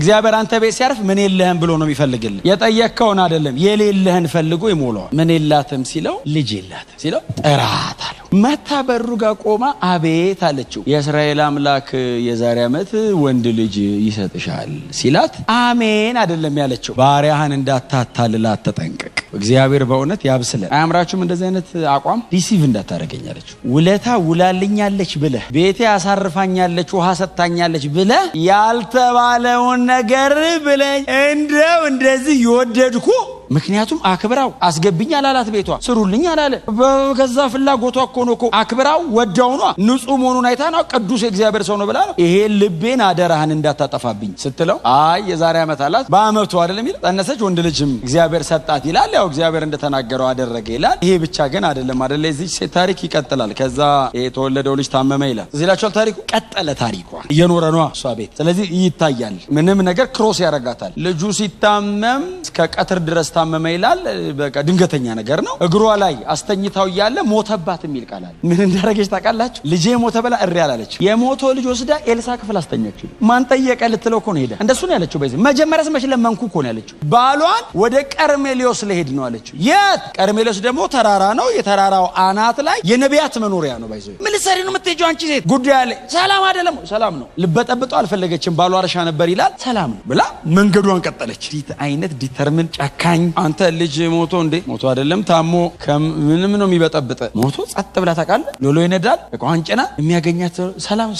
እግዚአብሔር አንተ ቤት ሲያርፍ ምን የለህም ብሎ ነው የሚፈልግልህ የጠየቅከውን አይደለም የሌለህን ፈልጎ ይሞላዋል ምን የላትም ሲለው ልጅ የላትም ሲለው ጥራት አለው መታ በሩ ጋር ቆማ አቤት አለችው የእስራኤል አምላክ የዛሬ ዓመት ወንድ ልጅ ይሰጥሻል ሲላት አሜን አይደለም ያለችው ባሪያህን እንዳታታልላት ተጠንቀቅ እግዚአብሔር በእውነት ያብስለን አያምራችሁም እንደዚህ አይነት አቋም ሪሲቭ እንዳታረገኛለች ውለታ ውላልኛለች ብለህ ቤቴ አሳርፋኛለች ውሃ ሰጣኛለች ብለህ ያልተባለውን ነገር ብለህ እንደዚህ ይወደድኩ ምክንያቱም አክብራው አስገብኝ አላላት ቤቷ ስሩልኝ አላለ በገዛ ፍላጎቷ እኮ አክብራው ወዳው ነው ንጹህ መሆኑን አይታ ነው ቅዱስ የእግዚአብሔር ሰው ነው ብላ ነው ይሄ ልቤን አደራህን እንዳታጠፋብኝ ስትለው አይ የዛሬ ዓመት አላት በአመቱ አይደለም ይላል ተነሰች ወንድ ልጅም እግዚአብሔር ሰጣት ይላል ያው እግዚአብሔር እንደተናገረው አደረገ ይላል ይሄ ብቻ ግን አይደለም አይደለ እዚህ ታሪክ ይቀጥላል ከዛ የተወለደው ልጅ ታመመ ይላል እዚላቸው ታሪኩ ቀጠለ ታሪኳ እየኖረ ነው እሷ ቤት ስለዚህ ይታያል ምንም ነገር ክሮስ ያረጋታል ልጁ ሲታመም እስከ ቀትር ድረስ ታመመ ይላል በቃ ድንገተኛ ነገር ነው እግሯ ላይ አስተኝታው ያለ ሞተባት የሚል ቃል አለ ምን እንዳረገች ታውቃላችሁ ልጄ ሞተ በላ እሪ ያላለች የሞቶ ልጅ ወስዳ ኤልሳ ክፍል አስተኛችው ማን ጠየቀ ልትለው እኮ ነው ሄደ እንደሱ ነው ያለችው በዚህ መጀመሪያስ መች ለመንኩ እኮ ነው ያለችው ባሏን ወደ ቀርሜሎስ ለሄድ ነው አለችው የት ቀርሜሎስ ደግሞ ተራራ ነው የተራራው አናት ላይ የነቢያት መኖሪያ ነው ባይዘው ምን ልትሰሪ ነው የምትሄጂው አንቺ ሴት ጉዳይ አለ ሰላም አይደለም ሰላም ነው ልበጠብጠው አልፈለገችም ባሏ አርሻ ነበር ይላል ሰላም ነው ብላ መንገዷን ቀጠለች ዲት አይነት ዲተርሚን ጫካኝ አንተ ልጅ ሞቶ እንዴ ሞቶ አይደለም ታሞ ከምንም ነው የሚበጠብጠ ሞቶ ጸጥ ብላ ታቃለ ሎሎ ይነዳል እቋንጨና የሚያገኛት ሰላም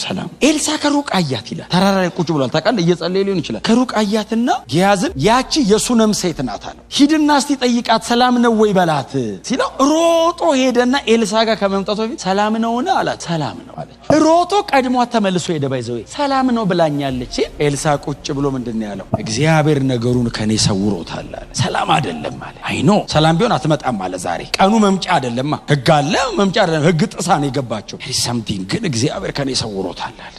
ኤልሳ ከሩቅ አያት ይላል ተራራ ላይ ቁጭ ብሏል ታቃለ እየጸለየ ሊሆን ይችላል ከሩቅ አያትና ጊያዝን ያቺ የሱነም ሴት ናት አለ ሂድና እስቲ ጠይቃት ሰላም ነው ወይ በላት ሲለው ሮጦ ሄደና ኤልሳ ጋር ከመምጣቱ በፊት ሰላም ነውና አላት ሰላም ነው አለች ሮጦ ቀድሞ ተመልሶ ሄደ ባይዘው ሰላም ነው ብላኛለች ኤልሳ ቁጭ ብሎ ምንድነው ያለው እግዚአብሔር ነገሩን ከኔ ሰውሮታል አለ ሰላም አይደለም ማለት አይኖ ሰላም ቢሆን አትመጣም ማለት ዛሬ ቀኑ መምጫ አይደለም ህግ አለ መምጫ አይደለም ህግ ጥሳ ነው የገባቸው something ግን እግዚአብሔር ከኔ ሰውሮታል አለ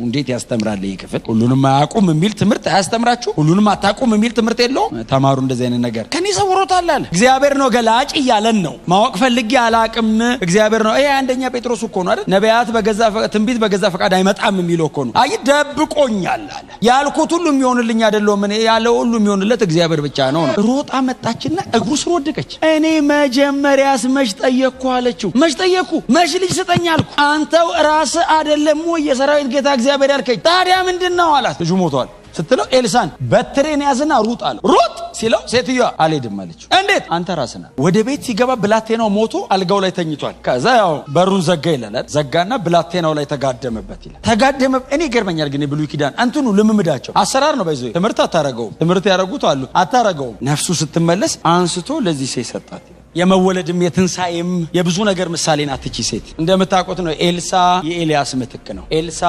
እንዴት ያስተምራል ይከፈል ሁሉንም አያቁም የሚል ትምርት አያስተምራችሁ ሁሉንም አታቁም የሚል ትምርት የለው ተማሩ እንደዚህ አይነት ነገር ከኔ ሰውሮታል አለ እግዚአብሔር ነው ገላጭ ይያለን ነው ማወቅ ፈልጊ አላቅም እግዚአብሔር ነው ይሄ አንደኛ ጴጥሮስ እኮ ነው አይደል ነቢያት በገዛ ትንቢት በገዛ ፈቃድ አይመጣም የሚለው እኮ ነው አይ ደብቆኛል አለ ያልኩት ሁሉ የሚሆንልኝ አይደለም እኔ ያለው ሁሉ የሚሆንለት እግዚአብሔር ብቻ ነው ሮጣ መጣችና እግሩ ስር ወደቀች እኔ መጀመሪያስ መች ጠየቅኩ አለችው መች ጠየቅኩ መች ልጅ ስጠኛልኩ አንተው ራስ አይደለም ወይ የሰራዊት ጌታ እግዚአብሔር ያልከኝ ታዲያ ምንድነው አላት ልጁ ሞቷል ስትለው ኤልሳን በትሬን ያዝና ሩጥ አለ ሩጥ ሲለው ሴትዮዋ አልሄድም አለችው እንዴት አንተ ራስና ወደ ቤት ሲገባ ብላቴናው ሞቶ አልጋው ላይ ተኝቷል ከዛ ያው በሩን ዘጋ ይላል ዘጋና ብላቴናው ላይ ተጋደመበት ይላል ተጋደመ እኔ ገርመኛል ግን ብሉይ ኪዳን አንተኑ ልምምዳቸው አሰራር ነው ባይዘው ትምርት ያረጉት አሉ አታረገው ነፍሱ ስትመለስ አንስቶ ለዚህ ሴት ሰጣት የመወለድም የትንሳኤም የብዙ ነገር ምሳሌ ናት እቺ ሴት እንደምታውቁት ነው ኤልሳ የኤልያስ ምትክ ነው ኤልሳ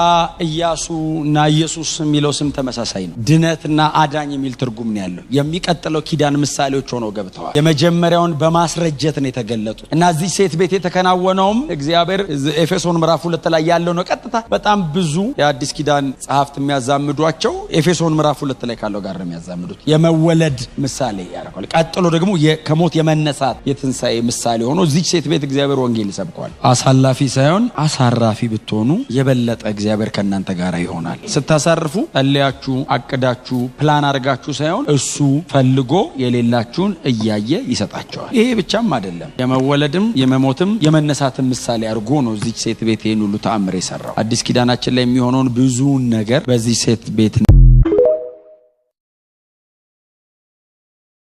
ኢያሱና ኢየሱስ የሚለው ስም ተመሳሳይ ነው ድነትና አዳኝ የሚል ትርጉም ነው ያለው የሚቀጥለው ኪዳን ምሳሌዎች ሆነው ገብተዋል የመጀመሪያውን በማስረጀት ነው የተገለጡት እና እዚህ ሴት ቤት የተከናወነውም እግዚአብሔር ኤፌሶን ምዕራፍ 2 ላይ ያለው ነው ቀጥታ በጣም ብዙ የአዲስ ኪዳን ጸሐፍት የሚያዛምዷቸው ኤፌሶን ምዕራፍ 2 ላይ ካለው ጋር ነው የሚያዛምዱት የመወለድ ምሳሌ ያደርጋል ቀጥሎ ደግሞ ከሞት የመነሳት የትንሳኤ ምሳሌ ሆኖ እዚህ ሴት ቤት እግዚአብሔር ወንጌል ይሰብካል አሳላፊ ሳይሆን አሳራፊ ብትሆኑ የበለጠ እግዚአብሔር ከናንተ ጋር ይሆናል ስታሳርፉ ጠልያችሁ አቅዳችሁ ፕላን አድርጋችሁ ሳይሆን እሱ ፈልጎ የሌላችሁን እያየ ይሰጣቸዋል ይሄ ብቻም አይደለም የመወለድም የመሞትም የመነሳትም ምሳሌ አድርጎ ነው እዚህ ሴት ቤት ይሄን ሁሉ ተአምር የሰራው አዲስ ኪዳናችን ላይ የሚሆነውን ብዙ ነገር በዚህ ሴት ቤት